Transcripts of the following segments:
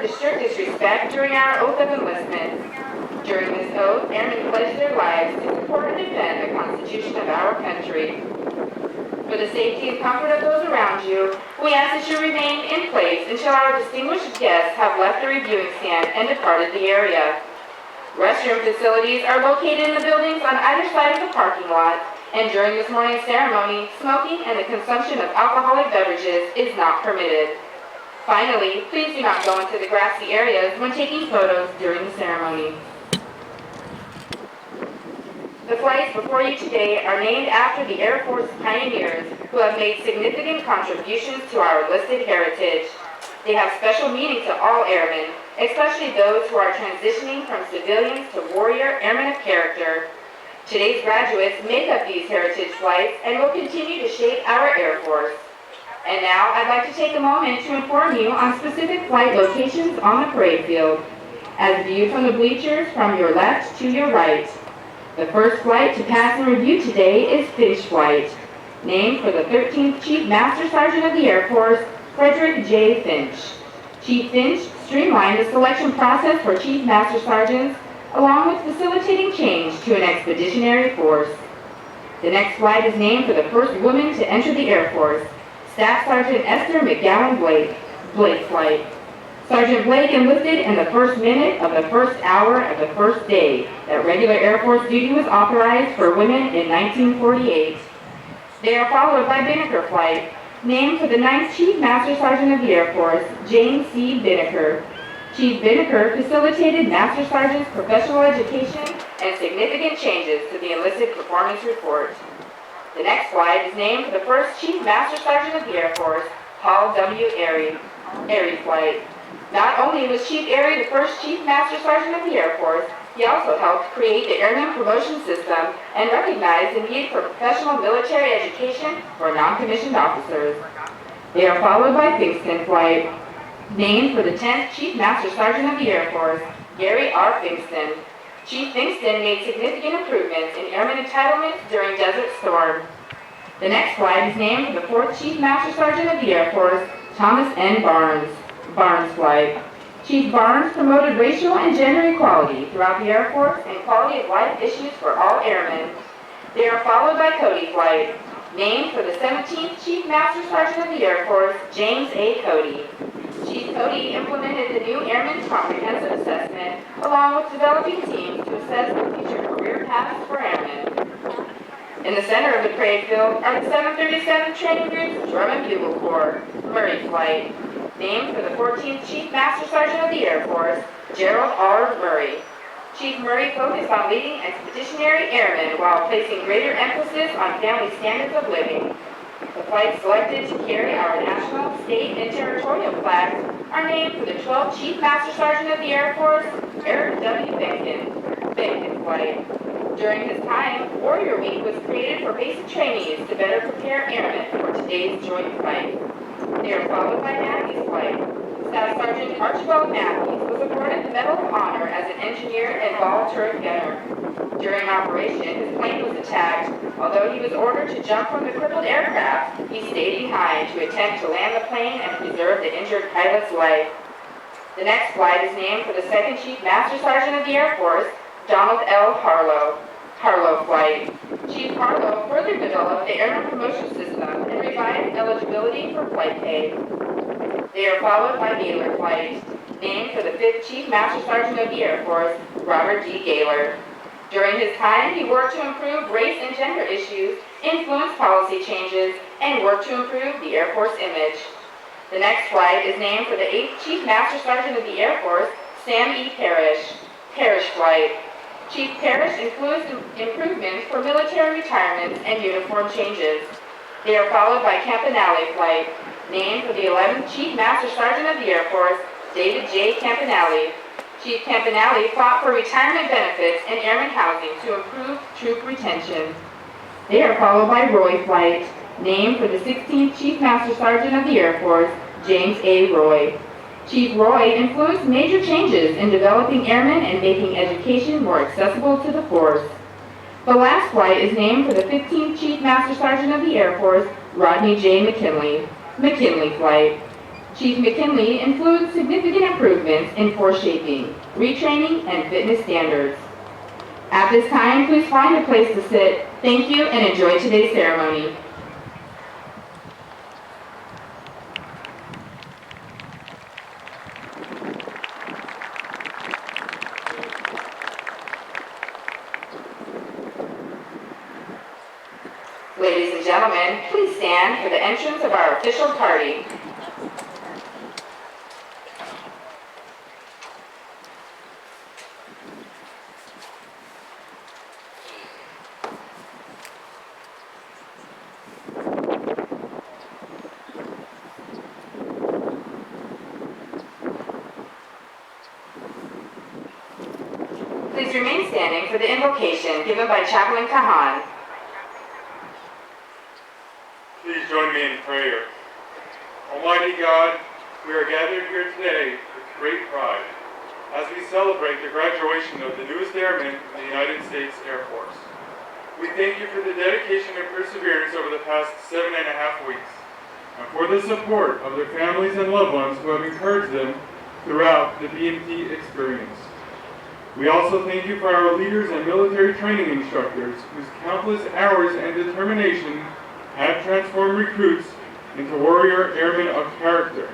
the strictest respect during our oath of enlistment. During this oath, airmen pledge their lives to support and defend the Constitution of our country. For the safety and comfort of those around you, we ask that you remain in place until our distinguished guests have left the reviewing stand and departed the area. Restroom facilities are located in the buildings on either side of the parking lot, and during this morning's ceremony, smoking and the consumption of alcoholic beverages is not permitted. Finally, please do not go into the grassy areas when taking photos during the ceremony. The flights before you today are named after the Air Force pioneers who have made significant contributions to our enlisted heritage. They have special meaning to all airmen, especially those who are transitioning from civilians to warrior airmen of character. Today's graduates make up these heritage flights and will continue to shape our Air Force. And now I'd like to take a moment to inform you on specific flight locations on the parade field, as viewed from the bleachers from your left to your right. The first flight to pass and review today is Finch Flight, named for the 13th Chief Master Sergeant of the Air Force, Frederick J. Finch. Chief Finch streamlined the selection process for Chief Master Sergeants, along with facilitating change to an expeditionary force. The next flight is named for the first woman to enter the Air Force, Staff Sergeant Esther McGowan Blake Flight. Sergeant Blake enlisted in the first minute of the first hour of the first day that regular Air Force duty was authorized for women in 1948. They are followed by Binnaker Flight, named for the 9th Chief Master Sergeant of the Air Force, James C. Binnaker. Chief Binnaker facilitated Master Sergeant's professional education and significant changes to the enlisted performance report. The next flight is named for the first Chief Master Sergeant of the Air Force, Paul W. Airy Flight. Not only was Chief Airy the first Chief Master Sergeant of the Air Force, he also helped create the Airman Promotion System and recognized the need for professional military education for non-commissioned officers. They are followed by Fingston Flight, named for the 10th Chief Master Sergeant of the Air Force, Gary R. Fingston. Chief Fingston made significant improvements in airman entitlements during Desert Storm. The next flight is named for the 4th Chief Master Sergeant of the Air Force, Thomas N. Barnes Flight. Chief Barnes promoted racial and gender equality throughout the Air Force and quality of life issues for all airmen. They are followed by Cody Flight, named for the 17th Chief Master Sergeant of the Air Force, James A. Cody. Chief Cody implemented the new Airman's Comprehensive Assessment, along with developing teams to assess the future career paths for airmen. In the center of the parade field are the 737 Training Group's Drum and Bugle Corps, Murray Flight, named for the 14th Chief Master Sergeant of the Air Force, Gerald R. Murray. Chief Murray focused on leading expeditionary airmen while placing greater emphasis on family standards of living. The flights selected to carry our national, state, and territorial flags are named for the 12th Chief Master Sergeant of the Air Force, Eric W. Benkin Flight. During his time, Warrior Week was created for basic trainees to better prepare airmen for today's joint fight. They are followed by Matthews Flight. Staff Sergeant Archibald Matthews was awarded the Medal of Honor as an engineer and ball turret gunner. During operation, his plane was attacked. Although he was ordered to jump from the crippled aircraft, he stayed behind to attempt to land the plane and preserve the injured pilot's life. The next flight is named for the 2nd Chief Master Sergeant of the Air Force, Donald L. Harlow Flight. Chief Harlow further developed the Airman Promotion System and revised eligibility for flight pay. They are followed by Gaylor Flight, named for the 5th Chief Master Sergeant of the Air Force, Robert G. Gaylor. During his time, he worked to improve race and gender issues, influence policy changes, and worked to improve the Air Force image. The next flight is named for the 8th Chief Master Sergeant of the Air Force, Sam E. Parrish Flight. Chief Parrish includes improvements for military retirements and uniform changes. They are followed by Campanale Flight, named for the 11th Chief Master Sergeant of the Air Force, David J. Campanale. Chief Campanale fought for retirement benefits and airman housing to improve troop retention. They are followed by Roy Flight, named for the 16th Chief Master Sergeant of the Air Force, James A. Roy. Chief Roy influenced major changes in developing airmen and making education more accessible to the force. The last flight is named for the 15th Chief Master Sergeant of the Air Force, Rodney J. McKinley Flight. Chief McKinley influenced significant improvements in force shaping, retraining, and fitness standards. At this time, please find a place to sit. Thank you and enjoy today's ceremony. Ladies and gentlemen, please stand for the entrance of our official party. Please remain standing for the invocation given by Chaplain Kahan. Please join me in prayer. Almighty God, we are gathered here today with great pride as we celebrate the graduation of the newest airmen in the United States Air Force. We thank you for the dedication and perseverance over the past 7.5 weeks, and for the support of their families and loved ones who have encouraged them throughout the BMT experience. We also thank you for our leaders and military training instructors whose countless hours and determination have transformed recruits into warrior airmen of character.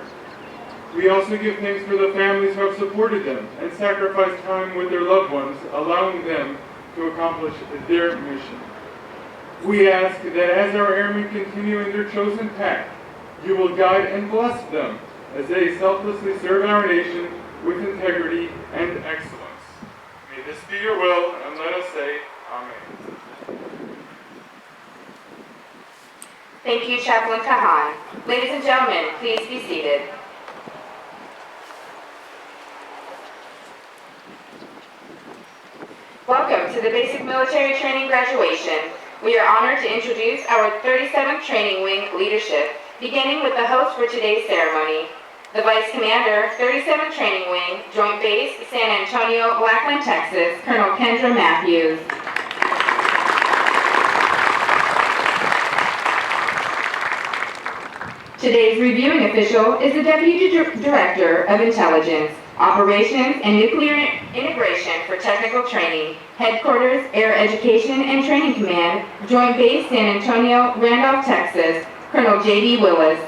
We also give thanks for the families who have supported them and sacrificed time with their loved ones, allowing them to accomplish their mission. We ask that as our airmen continue in their chosen path, you will guide and bless them as they selflessly serve our nation with integrity and excellence. May this be your will, and let us say, Amen. Thank you, Chaplain Kahan. Ladies and gentlemen, please be seated. Welcome to the Basic Military Training graduation. We are honored to introduce our 37th Training Wing leadership, beginning with the host for today's ceremony, the Vice Commander, 37th Training Wing, Joint Base, San Antonio, Lackland, Texas, Colonel Kendra Matthews. Today's reviewing official is the Deputy Director of Intelligence, Operations and Nuclear Integration for Technical Training, Headquarters, Air Education and Training Command, Joint Base, San Antonio, Randolph, Texas, Colonel J.D. Willis.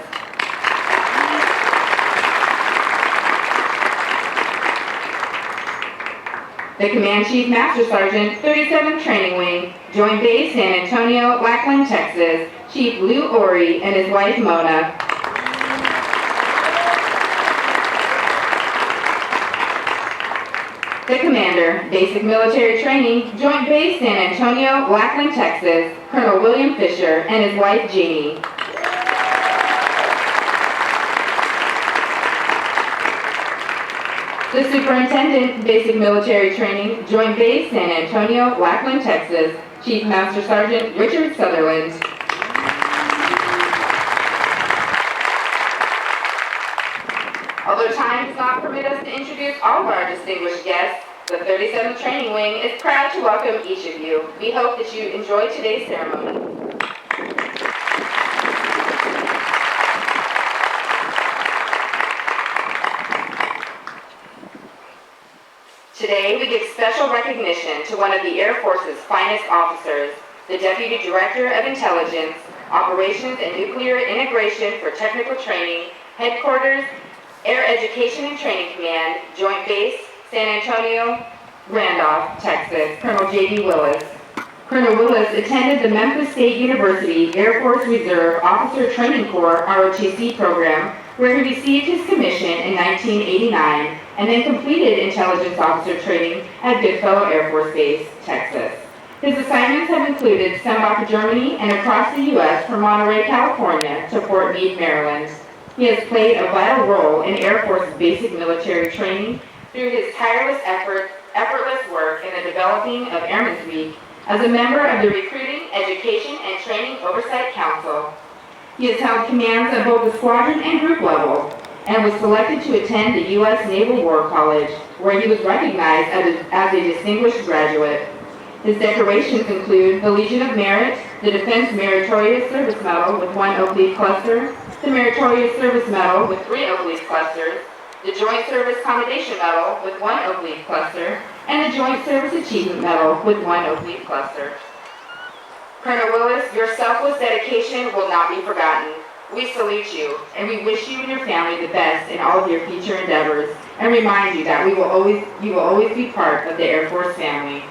The Command Chief Master Sergeant, 37th Training Wing, Joint Base, San Antonio, Lackland, Texas, Chief Lou Ori and his wife Mona. The Commander, Basic Military Training, Joint Base, San Antonio, Lackland, Texas, Colonel William Fisher and his wife Jeannie. The Superintendent, Basic Military Training, Joint Base, San Antonio, Lackland, Texas, Chief Master Sergeant Richard Sutherland. Although time does not permit us to introduce all of our distinguished guests, the 37th Training Wing is proud to welcome each of you. We hope that you enjoy today's ceremony. Today, we give special recognition to one of the Air Force's finest officers, the Deputy Director of Intelligence, Operations and Nuclear Integration for Technical Training, Headquarters, Air Education and Training Command, Joint Base, San Antonio, Randolph, Texas, Colonel J.D. Willis. Colonel Willis attended the Memphis State University Air Force Reserve Officer Training Corps ROTC program, where he received his commission in 1989 and then completed intelligence officer training at Goodfellow Air Force Base, Texas. His assignments have included Sembach, Germany, and across the U.S. from Monterey, California to Fort Meade, Maryland. He has played a vital role in Air Force's basic military training through his tireless effortless work in the developing of Airmen's Week as a member of the Recruiting, Education, and Training Oversight Council. He has held commands at both the squadron and group level and was selected to attend the U.S. Naval War College, where he was recognized as a distinguished graduate. His decorations include the Legion of Merit, the Defense Meritorious Service Medal with 1 Oak Leaf Cluster, the Meritorious Service Medal with 3 Oak Leaf clusters, the Joint Service Commendation Medal with 1 Oak Leaf cluster, and the Joint Service Achievement Medal with 1 Oak Leaf cluster. Colonel Willis, your selfless dedication will not be forgotten. We salute you, and we wish you and your family the best in all of your future endeavors, and remind you that you will always be part of the Air Force family.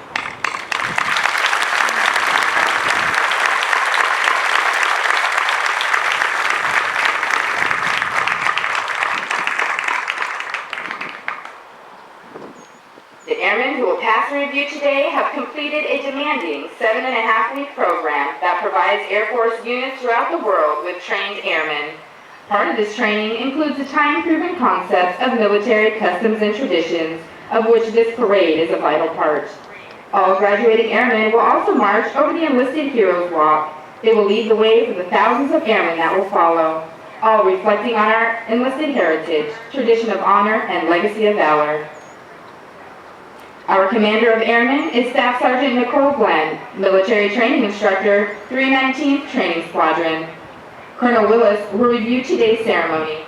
The airmen who will pass and review today have completed a demanding 7.5-week program that provides Air Force units throughout the world with trained airmen. Part of this training includes the time-proven concepts of military customs and traditions, of which this parade is a vital part. All graduating airmen will also march over the Enlisted Heroes Walk. They will lead the way for the thousands of airmen that will follow, all reflecting on our enlisted heritage, tradition of honor, and legacy of valor. Our Commander of Airmen is Staff Sergeant Nicole Glenn, Military Training Instructor, 319th Training Squadron. Colonel Willis will review today's ceremony.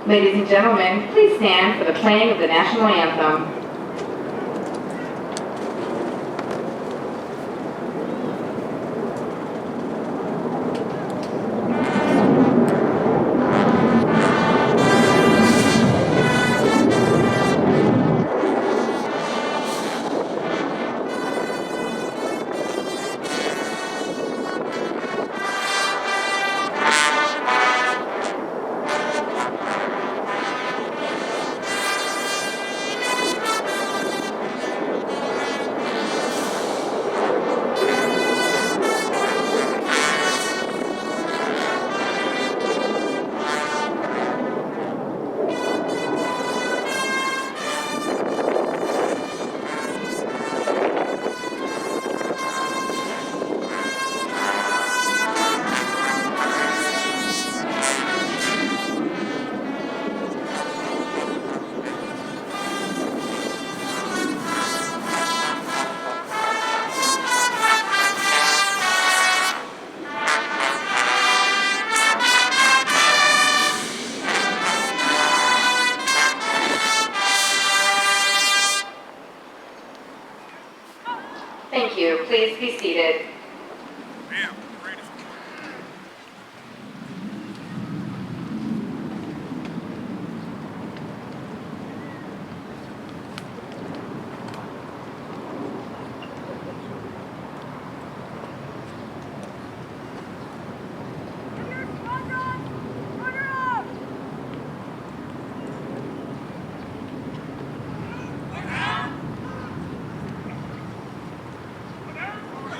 Ladies and gentlemen, please stand for the playing of the national anthem. Thank you. Please be seated.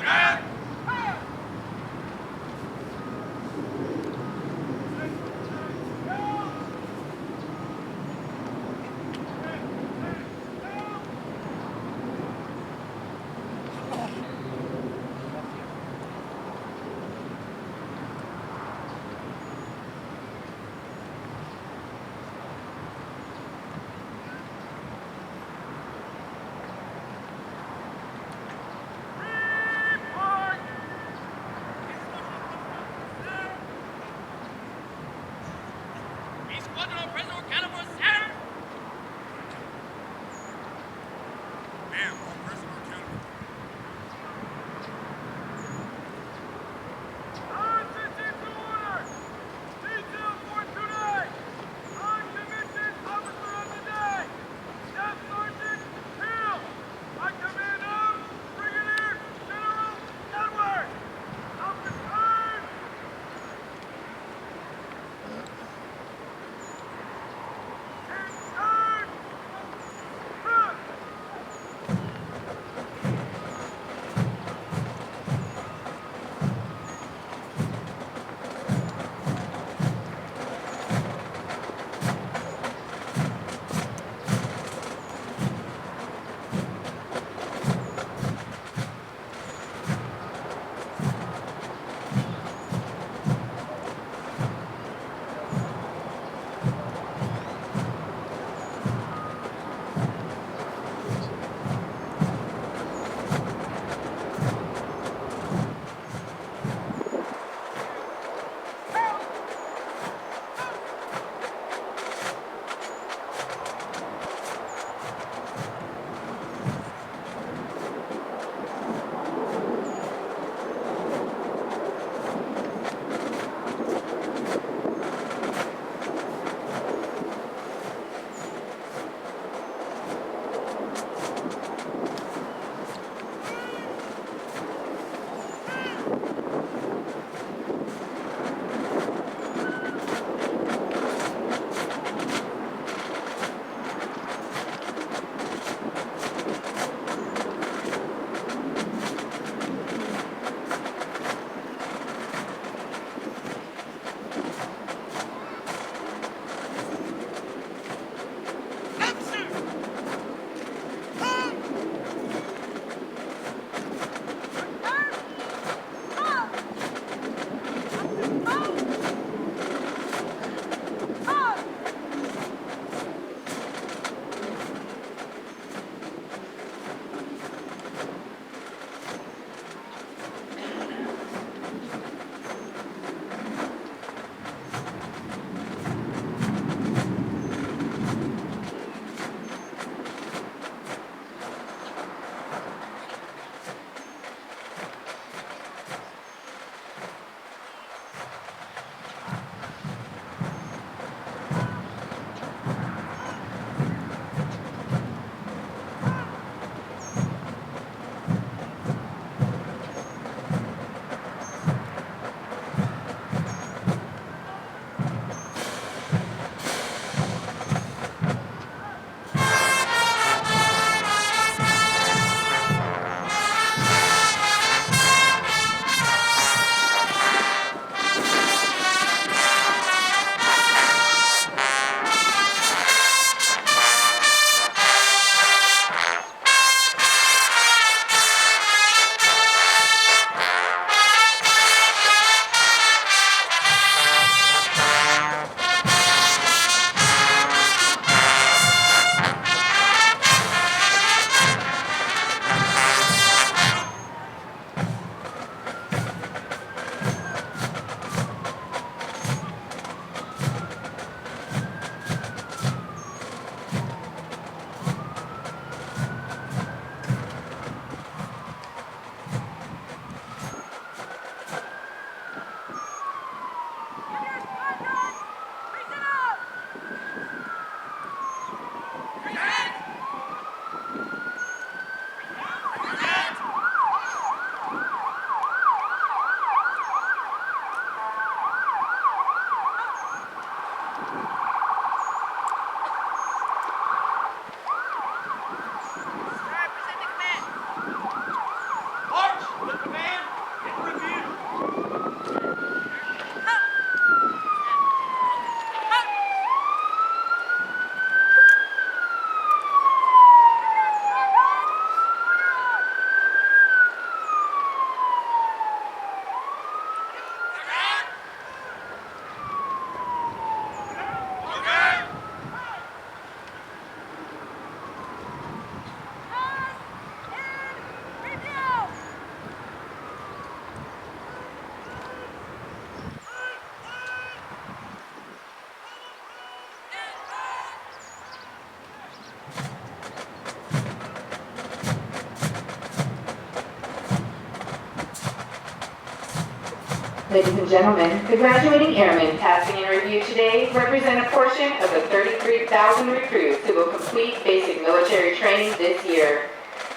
Back! Ladies and gentlemen, the graduating airmen passing in review today represent a portion of the 33,000 recruits who will complete basic military training this year.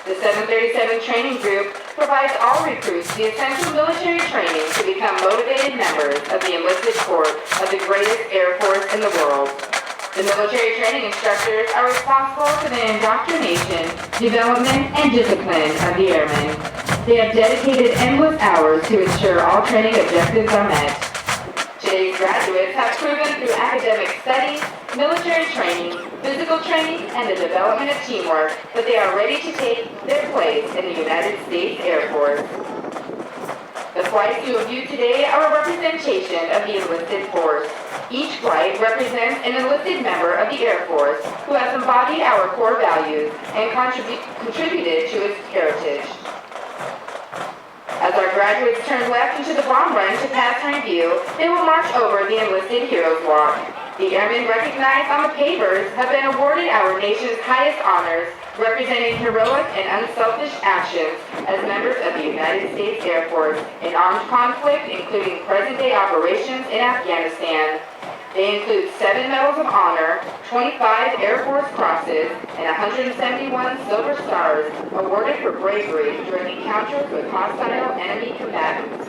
The 737 training group provides all recruits the essential military training to become motivated members of the enlisted corps of the greatest Air Force in the world. The military training instructors are responsible for the indoctrination, development, and discipline of the airmen. They have dedicated endless hours to ensure all training objectives are met. Today's graduates have proven through academic studies, military training, physical training, and the development of teamwork that they are ready to take their place in the United States Air Force. The flights you will view today are a representation of the enlisted force. Each flight represents an enlisted member of the Air Force who has embodied our core values and contributed to its heritage. As our graduates turn left into the bomb run to pass review, they will march over the Enlisted Heroes Walk. The airmen recognized on the pavers have been awarded our nation's highest honors, representing heroic and unselfish actions as members of the United States Air Force in armed conflict, including present-day operations in Afghanistan. They include 7 Medals of Honor, 25 Air Force Crosses, and 171 Silver Stars awarded for bravery during encounters with hostile enemy combatants.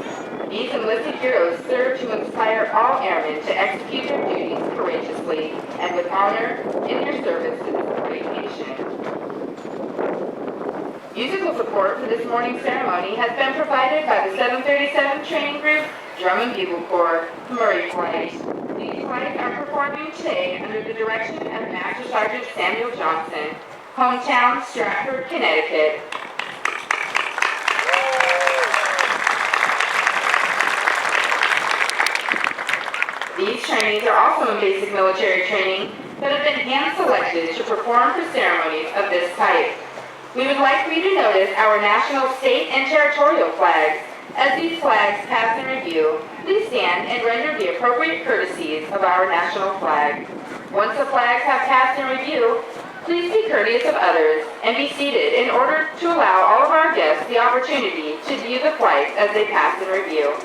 These enlisted heroes serve to inspire all airmen to execute their duties courageously and with honor in their service to this great nation. Musical support for this morning's ceremony has been provided by the 737 Training Group, Drum and Bugle Corps, Murray Flight. These flights are performing today under the direction of Master Sergeant Samuel Johnson, hometown Stratford, Connecticut. These trainings are also in basic military training that have been hand-selected to perform for ceremonies of this type. We would like for you to notice our national, state, and territorial flags. As these flags pass in review, please stand and render the appropriate courtesies of our national flag. Once the flags have passed in review, please be courteous of others and be seated in order to allow all of our guests the opportunity to view the flights as they pass in review.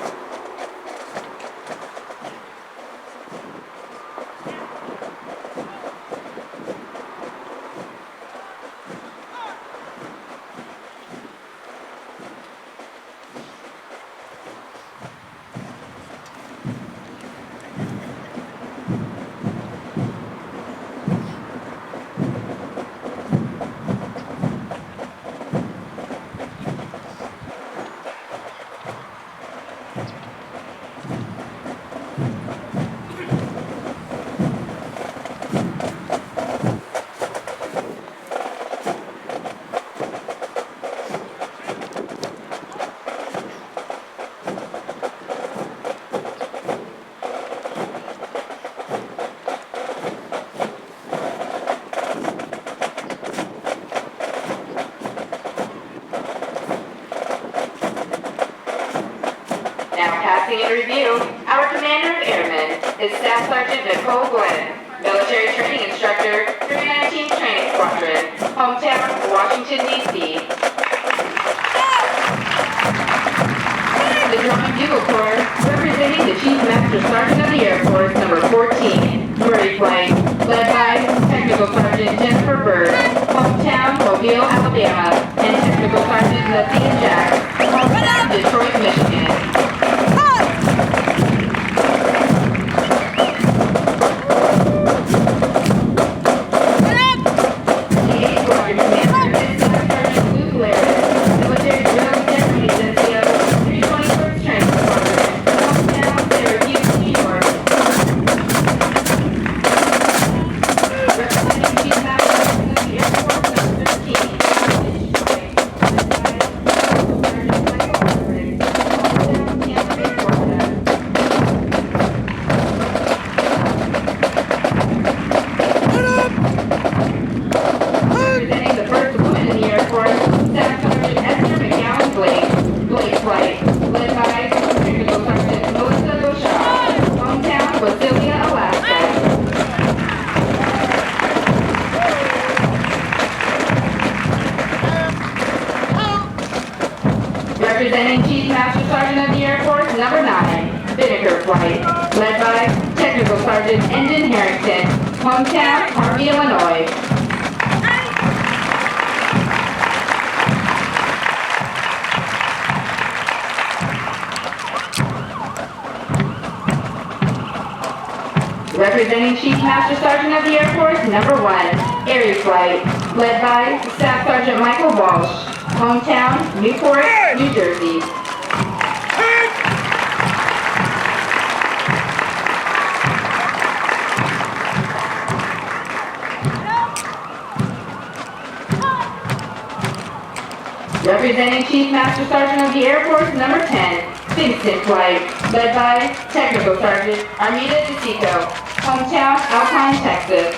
Passing in review, our Commander of Airmen is Staff Sergeant Nicole Glenn, Military Training Instructor, 319th Training Squadron, hometown, Washington, D.C. The Drum and Bugle Corps, representing the Chief Master Sergeant of the Air Force, number 14, Murray Flight, led by Technical Sergeant Jennifer Bird, hometown, Mobile, Alabama, and Technical Sergeant Leslie Jack, hometown, Detroit, Michigan. Representing Chief Master Sergeant of the Air Force, number 9, Vinegar Flight, led by Technical Sergeant Endon Harrington, hometown Harvey, Illinois. Representing Chief Master Sergeant of the Air Force, number 1, Air Flight, led by Staff Sergeant Michael Walsh, hometown Newport, New Jersey. Representing Chief Master Sergeant of the Air Force, number 10, Vincent Flight, led by Technical Sergeant Armida DeSico, hometown Alpine, Texas.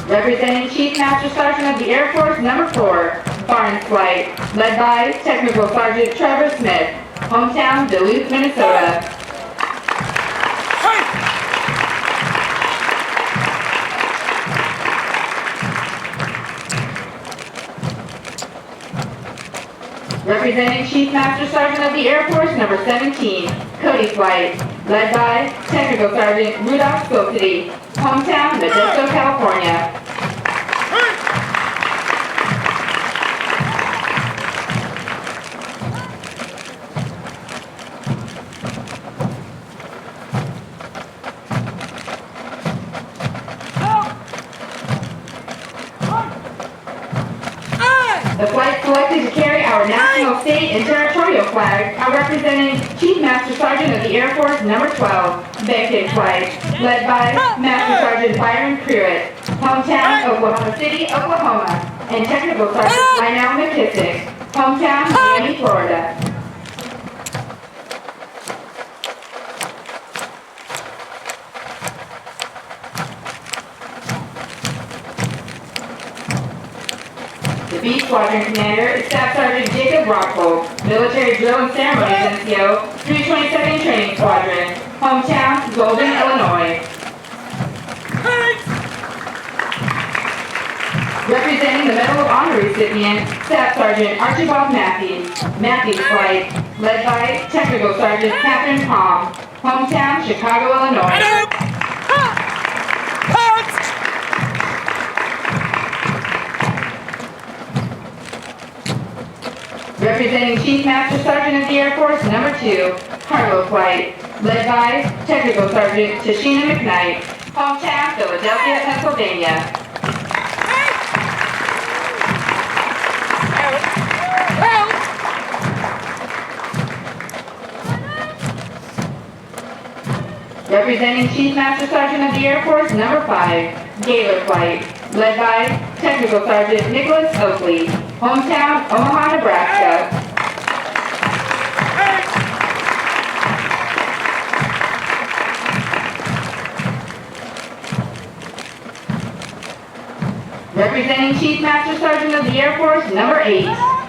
Representing Chief Master Sergeant of the Air Force, number 4, Barnes Flight, led by Technical Sergeant Trevor Smith, hometown Duluth, Minnesota. Representing Chief Master Sergeant of the Air Force, number 17, Cody Flight, led by Technical Sergeant Rudolph Skilcity, hometown Modesto, California. The flight selected to carry our national, state, and territorial flags are representing Chief Master Sergeant of the Air Force, number 12, Beckton Flight, led by Master Sergeant Byron Pruitt, hometown Oklahoma City, Oklahoma, and Technical Sergeant Lionel McKissick, hometown Miami, Florida. The B Squadron Commander is Staff Sergeant Jacob Rockhold, Military Drill and Ceremonies NCO, 322nd Training Squadron, hometown Golden, Illinois. Representing the Medal of Honor recipient, Staff Sergeant Archibald Matthews, Matthews Flight, led by Technical Sergeant Catherine Palm, hometown Chicago, Illinois. Representing Chief Master Sergeant of the Air Force, number 2, Cargo Flight, led by Technical Sergeant Tashina McKnight, hometown Philadelphia, Pennsylvania. Representing Chief Master Sergeant of the Air Force, number 5, Gaylor Flight, led by Technical Sergeant Nicholas Oakley, hometown Omaha, Nebraska. Representing Chief Master Sergeant of the Air Force, number 8,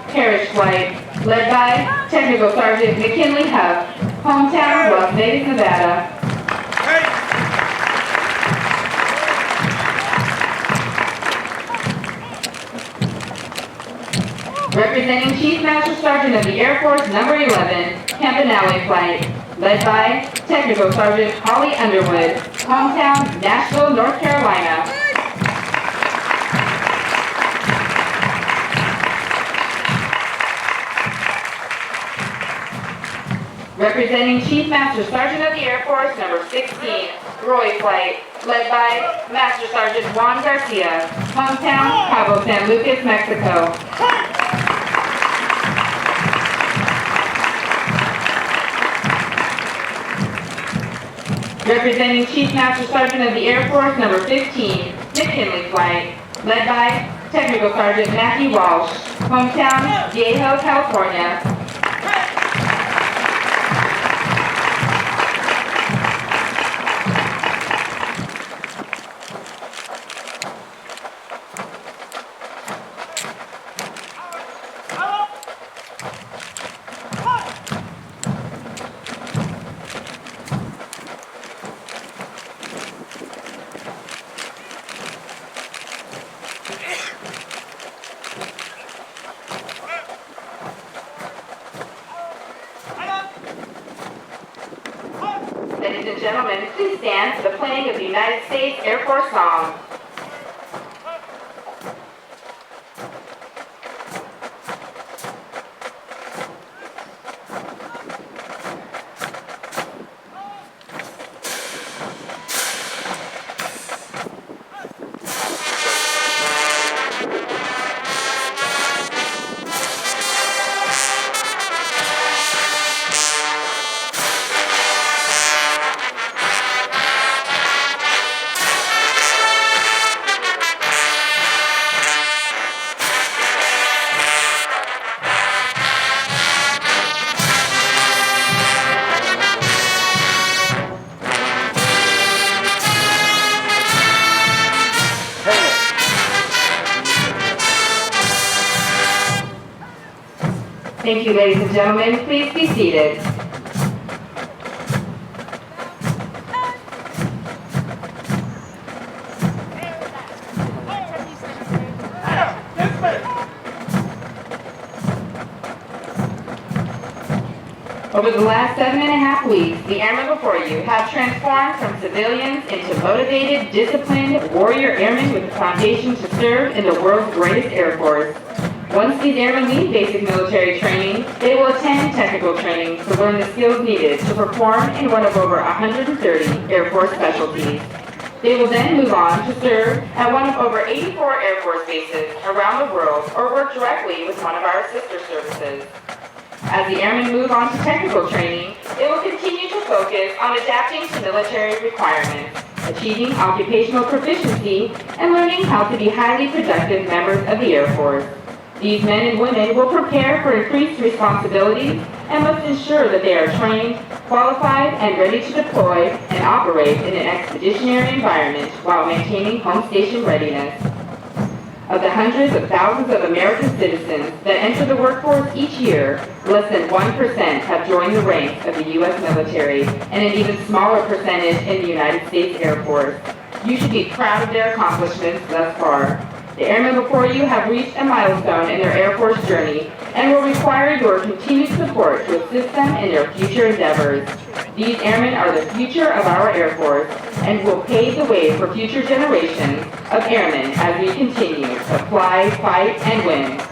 Parrish Flight, led by Technical Sergeant McKinley Huff, hometown Las Vegas, Nevada. Representing Chief Master Sergeant of the Air Force, number 11, Campanelli Flight, led by Technical Sergeant Holly Underwood, hometown Nashville, North Carolina. Representing Chief Master Sergeant of the Air Force, number 16, Roy Flight, led by Master Sergeant Juan Garcia, hometown Cabo San Lucas, Mexico. Representing Chief Master Sergeant of the Air Force, number 15, McKinley Flight, led by Technical Sergeant Matthew Walsh, hometown Viejo, California. ladies and gentlemen, please stand for the playing of the United States Air Force song. Thank you, ladies and gentlemen. Please be seated. Over the last 7.5 weeks, the airmen before you have transformed from civilians into motivated, disciplined, warrior airmen with the foundation to serve in the world's greatest Air Force. Once these airmen leave basic military training, they will attend technical training to learn the skills needed to perform in one of over 130 Air Force specialties. They will then move on to serve at one of over 84 Air Force bases around the world or work directly with one of our sister services. As the airmen move on to technical training, they will continue to focus on adapting to military requirements, achieving occupational proficiency, and learning how to be highly productive members of the Air Force. These men and women will prepare for increased responsibilities and must ensure that they are trained, qualified, and ready to deploy and operate in an expeditionary environment while maintaining home station readiness. Of the hundreds of thousands of American citizens that enter the workforce each year, less than 1% have joined the ranks of the U.S. military, and an even smaller percentage in the United States Air Force. You should be proud of their accomplishments thus far. The airmen before you have reached a milestone in their Air Force journey and will require your continued support to assist them in their future endeavors. These airmen are the future of our Air Force and will pave the way for future generations of airmen as we continue to fly, fight, and win.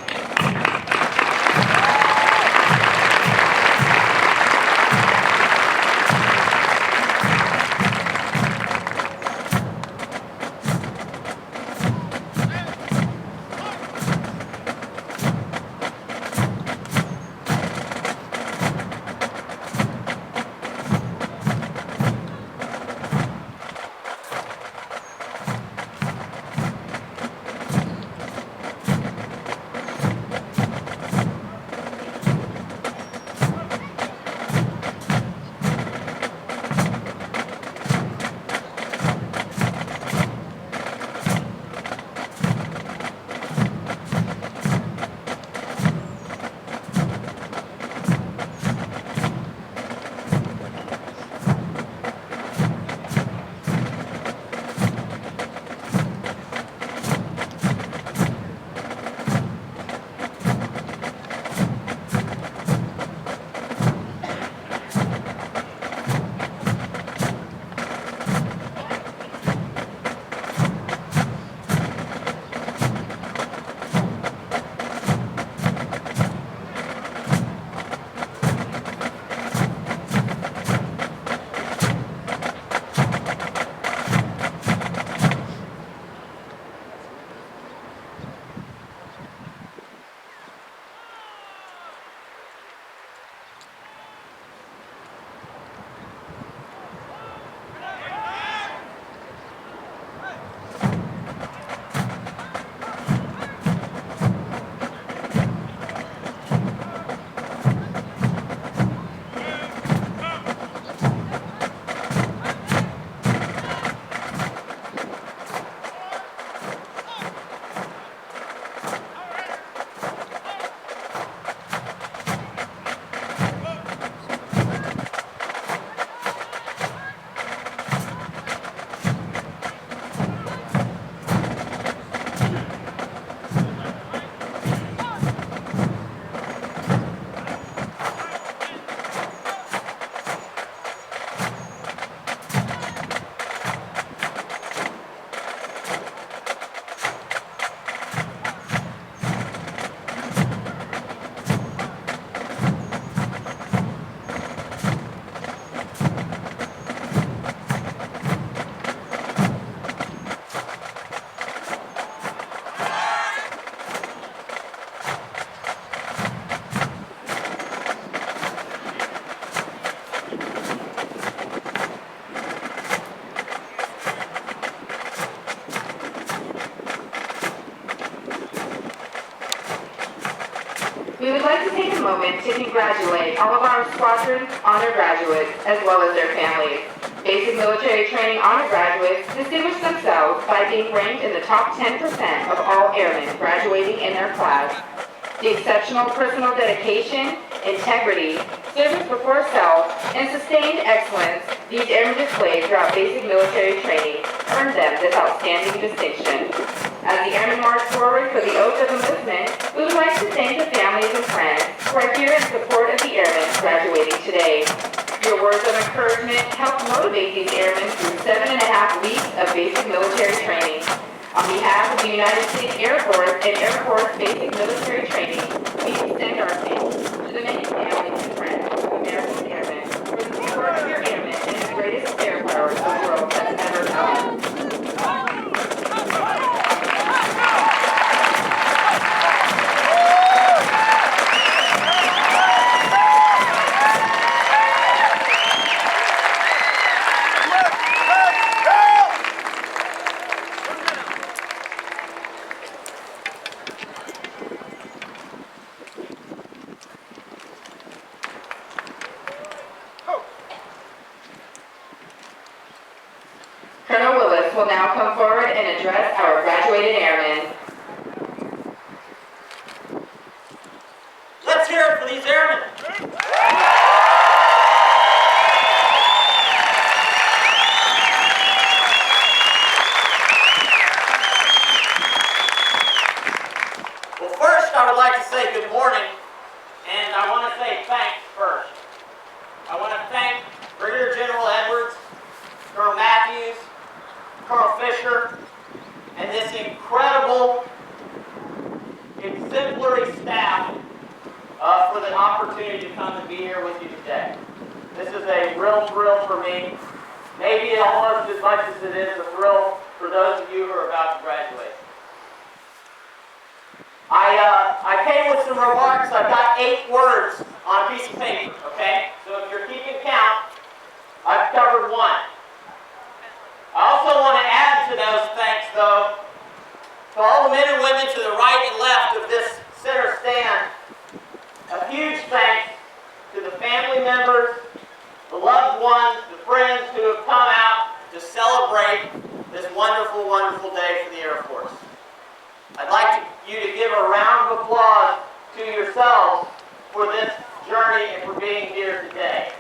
moment to congratulate all of our squadron honor graduates as well as their families. Basic military training honor graduates distinguish themselves by being ranked in the top 10% of all airmen graduating in their class. The exceptional personal dedication, integrity, service before self, and sustained excellence these airmen displayed throughout basic military training earned them this outstanding distinction. As the airmen march forward for the oath of enlistment, we would like to thank the families and friends who are here in support of the airmen graduating today. Your words of encouragement help motivate these airmen through 7.5 weeks of basic military training. On behalf of the United States Air Force and Air Force Basic Military Training, we extend our thanks to the many families and friends of American airmen for the support of your airmen and the greatest air power the world has ever known. Colonel Willis will now come forward and address our graduated airmen. Let's hear it for these airmen. Well, first I would like to say good morning, and I want to say thanks first. I want to thank Brigadier General Edwards, Colonel Matthews, Colonel Fisher, and this incredible, exemplary staff for the opportunity to come and be here with you today. This is a real thrill for me, maybe almost as much as it is a thrill for those of you who are about to graduate. I came with some remarks. I've got 8 words on a piece of paper, okay? So if you're keeping count, I've covered 1. I also want to add to those thanks, though, to all the men and women to the right and left of this center stand. A huge thanks to the family members, the loved ones, the friends who have come out to celebrate this wonderful, wonderful day for the Air Force. I'd like you to give a round of applause to yourselves for this journey and for being here today.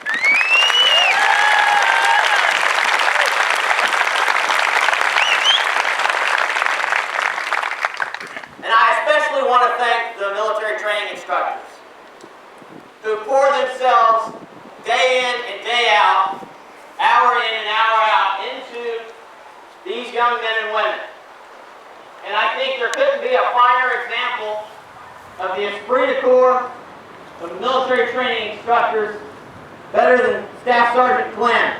And I especially want to thank the military training instructors who pour themselves day in and day out, hour in and hour out, into these young men and women. And I think there couldn't be a finer example of the esprit de corps of military training instructors better than Staff Sergeant Glenn.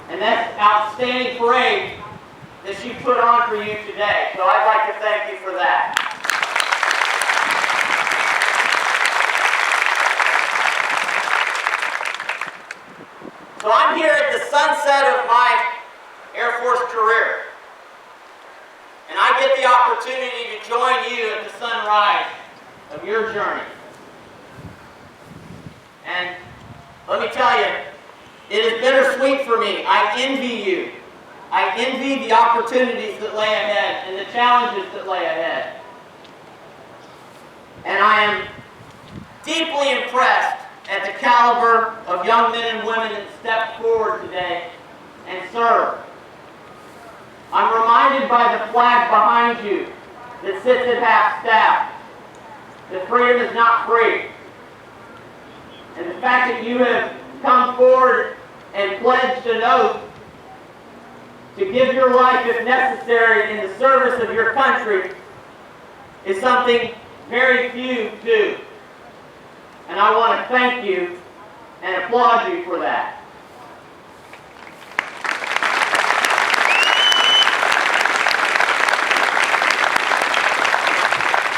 And that's outstanding parade that she put on for you today. So I'd like to thank you for that. So I'm here at the sunset of my Air Force career. And I get the opportunity to join you at the sunrise of your journey. And let me tell you, it is bittersweet for me. I envy you. I envy the opportunities that lay ahead and the challenges that lay ahead. And I am deeply impressed at the caliber of young men and women that stepped forward today and served. I'm reminded by the flag behind you that sits at half-staff that freedom is not free. And the fact that you have come forward and pledged an oath to give your life, if necessary, in the service of your country is something very few do. And I want to thank you and applaud you for that.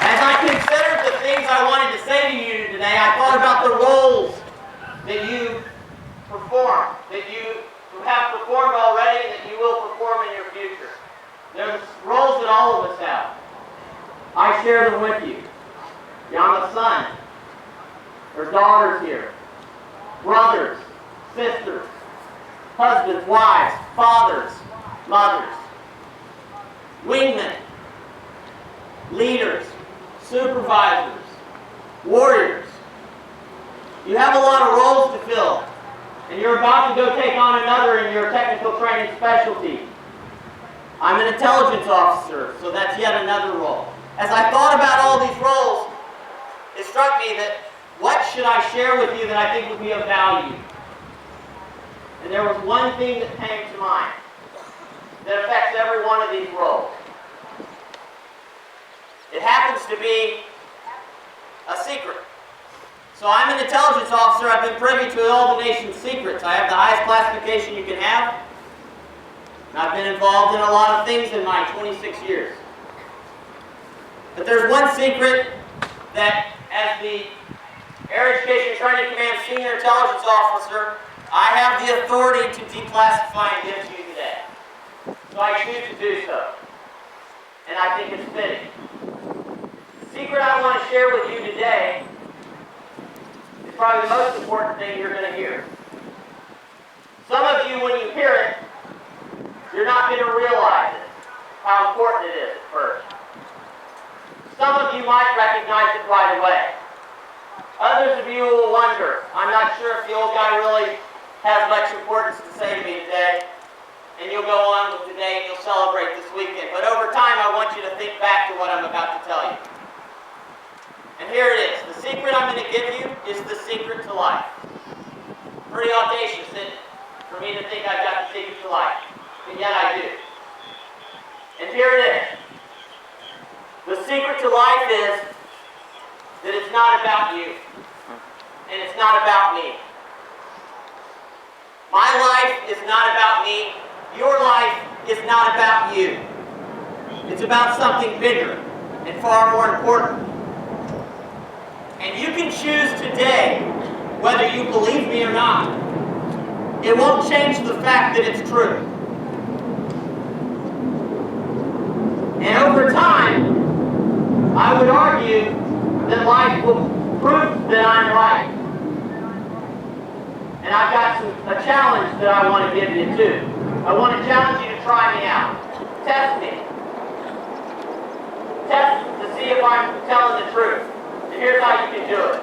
As I considered the things I wanted to say to you today, I thought about the roles that you perform, that you have performed already, and that you will perform in your future. There's roles that all of us have. I share them with you. I'm a son. There's daughters here, brothers, sisters, husbands, wives, fathers, mothers, wingmen, leaders, supervisors, warriors. You have a lot of roles to fill, and you're about to go take on another in your technical training specialty. I'm an intelligence officer, so that's yet another role. As I thought about all these roles, it struck me that what should I share with you that I think would be of value? And there was one thing that came to mind that affects every one of these roles. It happens to be a secret. So I'm an intelligence officer. I've been privy to all the nation's secrets. I have the highest classification you can have. And I've been involved in a lot of things in my 26 years. But there's one secret that, as the Air Education Training Command Senior Intelligence Officer, I have the authority to declassify and give to you today. So I choose to do so. And I think it's fitting. The secret I want to share with you today is probably the most important thing you're going to hear. Some of you, when you hear it, you're not going to realize it, how important it is at first. Some of you might recognize it right away. Others of you will wonder, I'm not sure if the old guy really has much importance to say to me today. And you'll go on with today and you'll celebrate this weekend. But over time, I want you to think back to what I'm about to tell you. And here it is. The secret I'm going to give you is the secret to life. Pretty audacious, isn't it? For me to think I've got the secret to life. And yet I do. And here it is. The secret to life is that it's not about you. And it's not about me. My life is not about me. Your life is not about you. It's about something bigger and far more important. And you can choose today whether you believe me or not. It won't change the fact that it's true. And over time, I would argue that life will prove that I'm right. And I've got a challenge that I want to give you too. I want to challenge you to try me out. Test me. Test to see if I'm telling the truth. And here's how you can do it.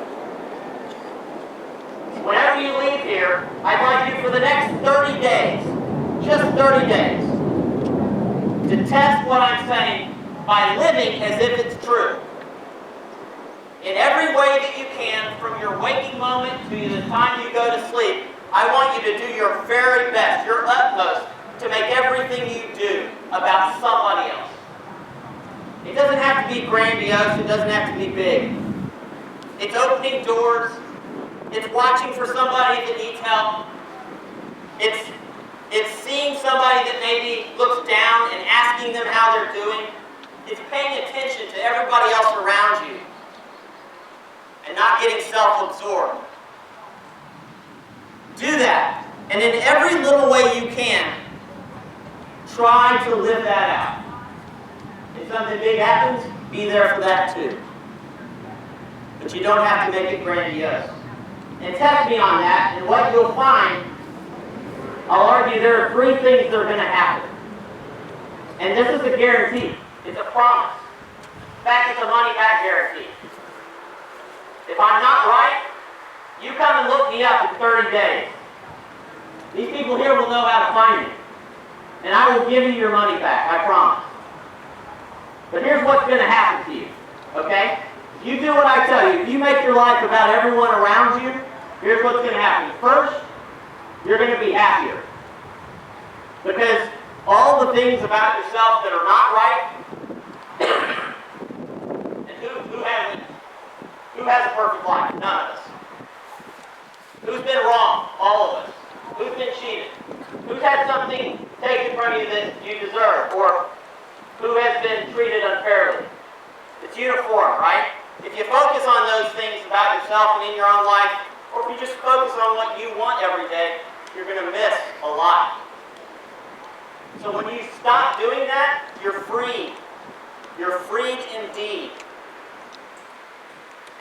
Whenever you leave here, I'd like you for the next 30 days, just 30 days, to test what I'm saying by living as if it's true. In every way that you can, from your waking moment to the time you go to sleep, I want you to do your very best, your utmost, to make everything you do about somebody else. It doesn't have to be grandiose, it doesn't have to be big. It's opening doors, it's watching for somebody that needs help, it's seeing somebody that maybe looks down and asking them how they're doing. It's paying attention to everybody else around you and not getting self-absorbed. Do that. And in every little way you can, try to live that out. If something big happens, be there for that too. But you don't have to make it grandiose. And test me on that, and what you'll find, I'll argue there are 3 things that are going to happen. And this is a guarantee. It's a promise. In fact, it's a money-back guarantee. If I'm not right, you come and look me up in 30 days. These people here will know how to find me. And I will give you your money back, I promise. But here's what's going to happen to you, okay? You do what I tell you. If you make your life about everyone around you, here's what's going to happen. First, you're going to be happier. Because all the things about yourself that are not right, and who has a perfect life? None of us. Who's been wrong? All of us. Who's been cheated? Who's had something taken from you that you deserve? Or who has been treated unfairly? It's uniform, right? If you focus on those things about yourself and in your own life, or if you just focus on what you want every day, you're going to miss a lot. So when you stop doing that, you're free. You're freed indeed.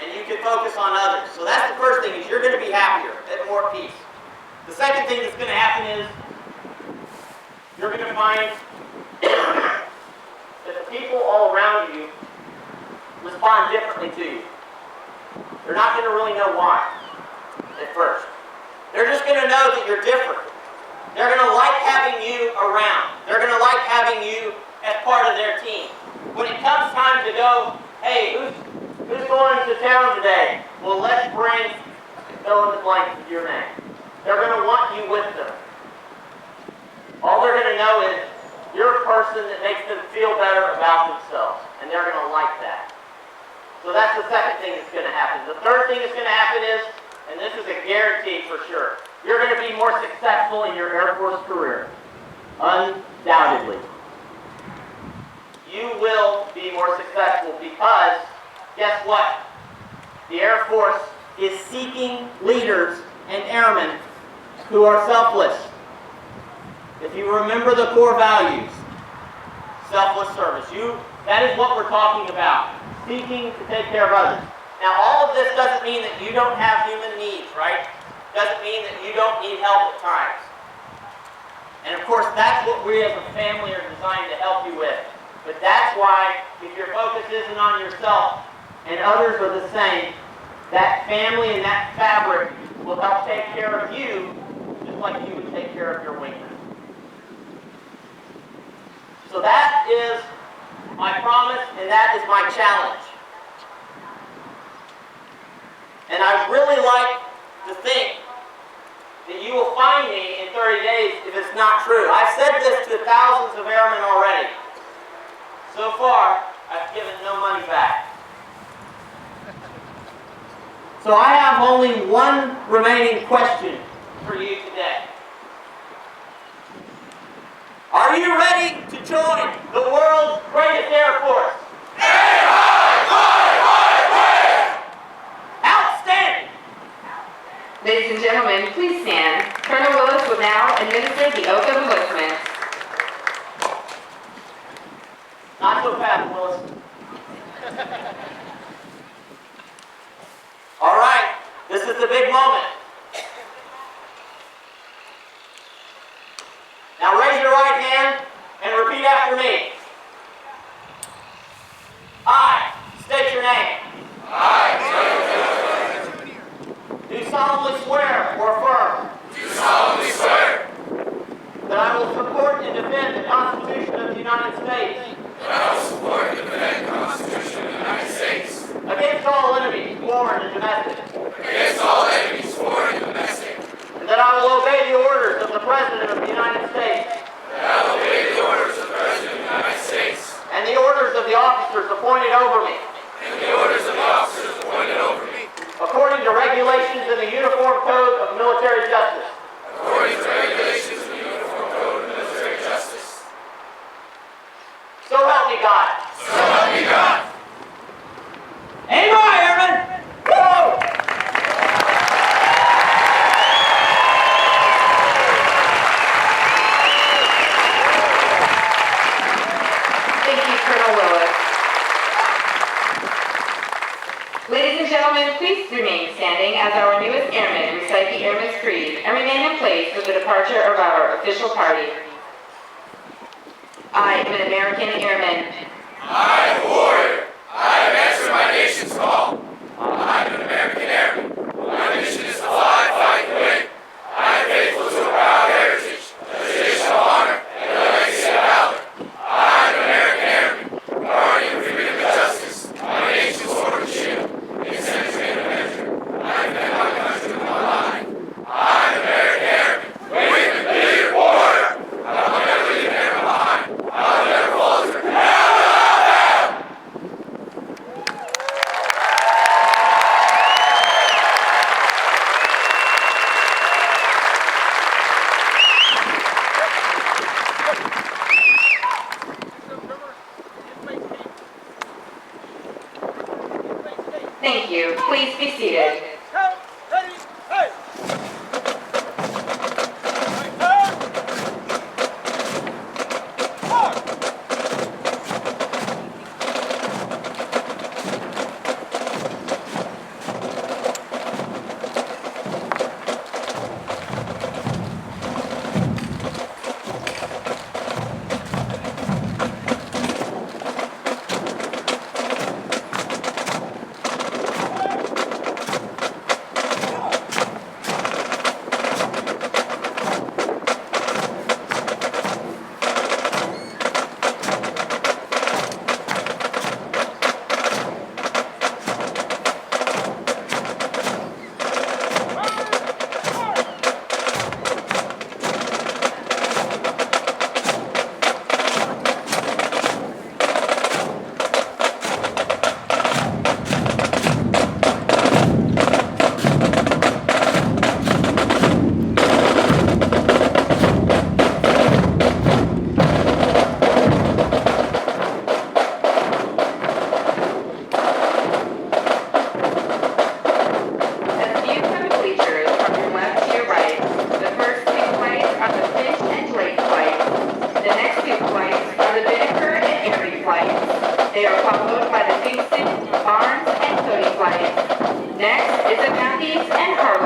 and you can focus on others. So that's the first thing, is you're going to be happier, at more peace. The second thing that's going to happen is you're going to find that the people all around you respond differently to you. They're not going to really know why at first. They're just going to know that you're different. They're going to like having you around. They're going to like having you as part of their team. When it comes time to go, hey, who's going to town today? Well, let's bring fill in the blank with your name. They're going to want you with them. All they're going to know is you're a person that makes them feel better about themselves, and they're going to like that. So that's the second thing that's going to happen. The third thing that's going to happen is, and this is a guarantee for sure, you're going to be more successful in your Air Force career. Undoubtedly. You will be more successful because, guess what? The Air Force is seeking leaders and airmen who are selfless. If you remember the core values, selfless service, that is what we're talking about. Seeking to take care of others. Now, all of this doesn't mean that you don't have human needs, right? Doesn't mean that you don't need help at times. And of course, that's what we as a family are designed to help you with. But that's why, if your focus isn't on yourself and others are the same, that family and that fabric will help take care of you just like you would take care of your wingman. So that is my promise, and that is my challenge. And I'd really like to think that you will find me in 30 days if it's not true. I've said this to thousands of airmen already. So far, I've given no money back. So I have only one remaining question for you today. Are you ready to join the world's greatest Air Force? Outstanding! Ladies and gentlemen, please stand. Colonel Willis will now administer the oath of enlistment. Not so fast, Willis. All right, this is the big moment. Now raise your right hand and repeat after me. I state your name. Do solemnly swear or affirm. That I will support and defend the Constitution of the United States. Against all enemies, foreign and domestic. And that I will obey the orders of the President of the United States. And the orders of the officers appointed over me. According to regulations in the Uniform Code of Military Justice. So help me God. Aim high, Airman! Whoa! Thank you, Colonel Willis. Ladies and gentlemen, please remain standing as our newest airmen recite the Airman's Creed and remain in place for the departure of our official party. I am an American airman. I am a warrior. I have answered my nation's call.